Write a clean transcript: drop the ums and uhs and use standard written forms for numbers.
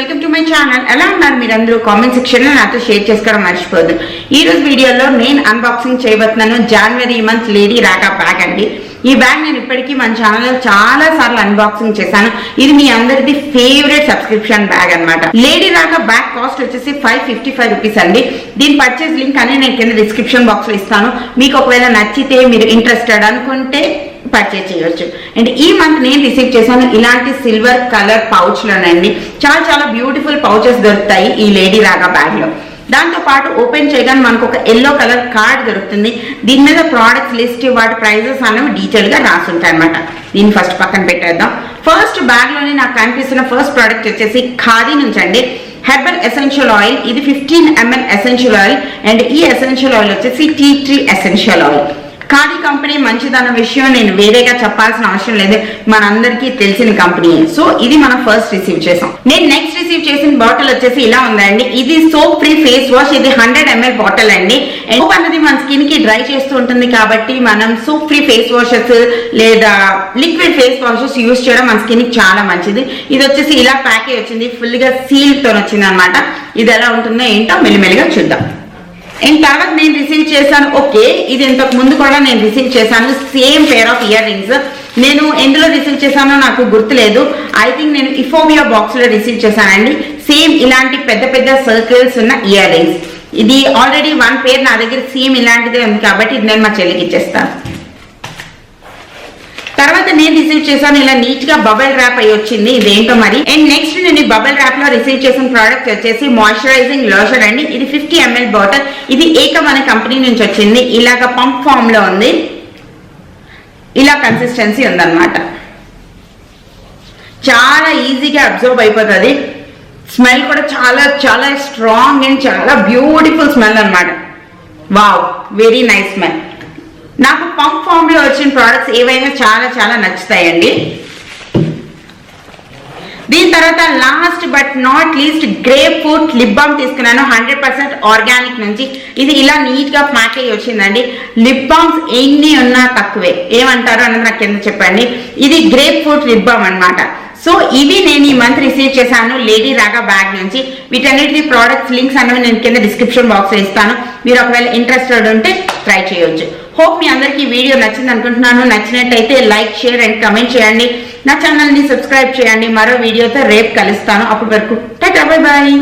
Welcome to my channel. ఎలా ఉన్నారు మీరందరూ? కామెంట్ సెక్షన్ లో నాతో షేర్ చేసుకోవడం మర్చిపోద్దు. ఈ రోజు వీడియోలో నేను అన్బాక్సింగ్ చేయబోతున్నాను జనవరి మంత్ లేడీ రాగా బ్యాగ్ అండి. ఈ బ్యాగ్ నేను ఇప్పటికీ మన ఛానల్లో చాలా సార్లు అన్బాక్సింగ్ చేశాను. ఇది మీ అందరిది ఫేవరెట్ సబ్స్క్రిప్షన్ బ్యాగ్ అన్నమాట. లేడీ రాగా బ్యాగ్ కాస్ట్ వచ్చేసి 555 రూపీస్ అండి. దీని పర్చేస్ లింక్ అని నేను కింద డిస్క్రిప్షన్ బాక్స్ లో ఇస్తాను. మీకు ఒకవేళ నచ్చితే మీరు ఇంట్రెస్టెడ్ అనుకుంటే పర్చేజ్ చేయవచ్చు. అండ్ ఈ మంత్ నేను రిసీవ్ చేశాను ఇలాంటి సిల్వర్ కలర్ పౌచ్ లోనండి. చాలా చాలా బ్యూటిఫుల్ పౌచెస్ దొరుకుతాయి ఈ లేడీ రాగా బ్యాగ్ లో. దాంతో పాటు ఓపెన్ చేయగానే మనకు ఒక ఎల్లో కలర్ కార్డ్ దొరుకుతుంది. దీని మీద ప్రోడక్ట్స్ లిస్ట్, వాటి ప్రైజెస్ అనేవి డీటెయిల్ గా రాసుంటాయి అనమాట. దీన్ని ఫస్ట్ పక్కన పెట్టేద్దాం. ఫస్ట్ బ్యాగ్ లోనే నాకు కనిపిస్తున్న ఫస్ట్ ప్రోడక్ట్ వచ్చేసి ఖాదీ నుంచి అండి. Herbal essential oil. ఇది 15 ml ఎసెన్షియల్ ఆయిల్. అండ్ ఈ ఎసెన్షియల్ ఆయిల్ వచ్చేసి tea tree essential oil. Khadi company మంచిదన్న విషయం నేను వేరేగా చెప్పాల్సిన అవసరం లేదు, మనందరికీ తెలిసిన కంపెనీ. సో ఇది మనం ఫస్ట్ రిసీవ్ చేసాం. నేను నెక్స్ట్ రిసీవ్ చేసిన బాటిల్ వచ్చేసి ఇలా ఉందండి. ఇది సోప్ ఫ్రీ ఫేస్ వాష్. ఇది 100 ml బాటిల్ అండి. సోప్ అనేది మన స్కిన్ కి డ్రై చేస్తూ ఉంటుంది కాబట్టి మనం సోప్ ఫ్రీ ఫేస్ వాషెస్ లేదా లిక్విడ్ ఫేస్ వాషెస్ యూజ్ చేయడం మన స్కిన్ కి చాలా మంచిది. ఇది వచ్చేసి ఇలా ప్యాకేజ్ వచ్చింది, ఫుల్ గా సీల్ తో వచ్చింది అనమాట. ఇది ఎలా ఉంటుందో ఏంటో మెల్లిమెల్లిగా చూద్దాం. అండ్ తర్వాత నేను రిసీవ్ చేశాను, ఓకే ఇది ఇంతకు ముందు కూడా నేను రిసీవ్ చేశాను, same pair of ear rings. నేను ఎందులో రిసీవ్ చేశానో నాకు గుర్తులేదు. ఐ థింక్ నేను ఇఫోబియా బాక్స్ లో రిసీవ్ చేశానండి. సేమ్ ఇలాంటి పెద్ద పెద్ద సర్కిల్స్ ఉన్న ఇయర్ రింగ్స్. ఇది ఆల్రెడీ 1 పేర్ నా దగ్గర సేమ్ ఇలాంటిదే ఉంది కాబట్టి ఇది నేను మా చెల్లికి ఇచ్చేస్తాను. తర్వాత నేను రిసీవ్ చేశాను ఇలా నీట్ గా బబుల్ ర్యాప్ అయ్యి వచ్చింది, ఇదేంటో మరి. అండ్ నెక్స్ట్ నేను ఈ బబుల్ ర్యాప్ లో రిసీవ్ చేసిన ప్రోడక్ట్ వచ్చేసి మాయిశ్చరైజింగ్ లోషన్ అండి. ఇది 50 ml బాటిల్. ఇది ఏకమ్ అనే కంపెనీ నుంచి వచ్చింది. ఇలాగ పంప్ ఫామ్ లో ఉంది, ఇలా కన్సిస్టెన్సీ ఉందన్నమాట. చాలా ఈజీగా అబ్జర్వ్ అయిపోతుంది. స్మెల్ కూడా చాలా చాలా స్ట్రాంగ్ అండ్ చాలా బ్యూటిఫుల్ స్మెల్ అన్నమాట. Wow, very nice smell. నాకు పంప్ ఫామ్ లో వచ్చిన ప్రోడక్ట్స్ ఏవైనా చాలా చాలా నచ్చుతాయండి. దీని తర్వాత last but not least grape fruit lip balm తీసుకున్నాను 100% ఆర్గానిక్ నుంచి. ఇది ఇలా నీట్ గా ప్యాకేజ్ వచ్చిందండి. లిప్ బామ్స్ ఎన్ని ఉన్నా తక్కువే, ఏమంటారు అన్నది నాకు కింద చెప్పండి. ఇది గ్రేప్ ఫ్రూట్ లిప్ బామ్ అనమాట. సో ఇవి నేను ఈ మంత్ రిసీవ్ చేశాను లేడీ రాగా బ్యాగ్ నుంచి. వీటన్నిటి ప్రోడక్ట్స్ లింక్స్ అనేవి నేను కింద డిస్క్రిప్షన్ బాక్స్ లో ఇస్తాను. మీరు ఒకవేళ ఇంట్రెస్టెడ్ ఉంటే ట్రై చేయొచ్చు. హోప్ మీ అందరికీ వీడియో నచ్చింది అనుకుంటున్నాను. నచ్చినట్టయితే లైక్, షేర్ అండ్ కమెంట్ చేయండి. నా ఛానల్ ని సబ్స్క్రైబ్ చేయండి. మరో వీడియోతో రేపు కలుస్తాను. అప్పటి వరకు టాటా, బై బాయ్.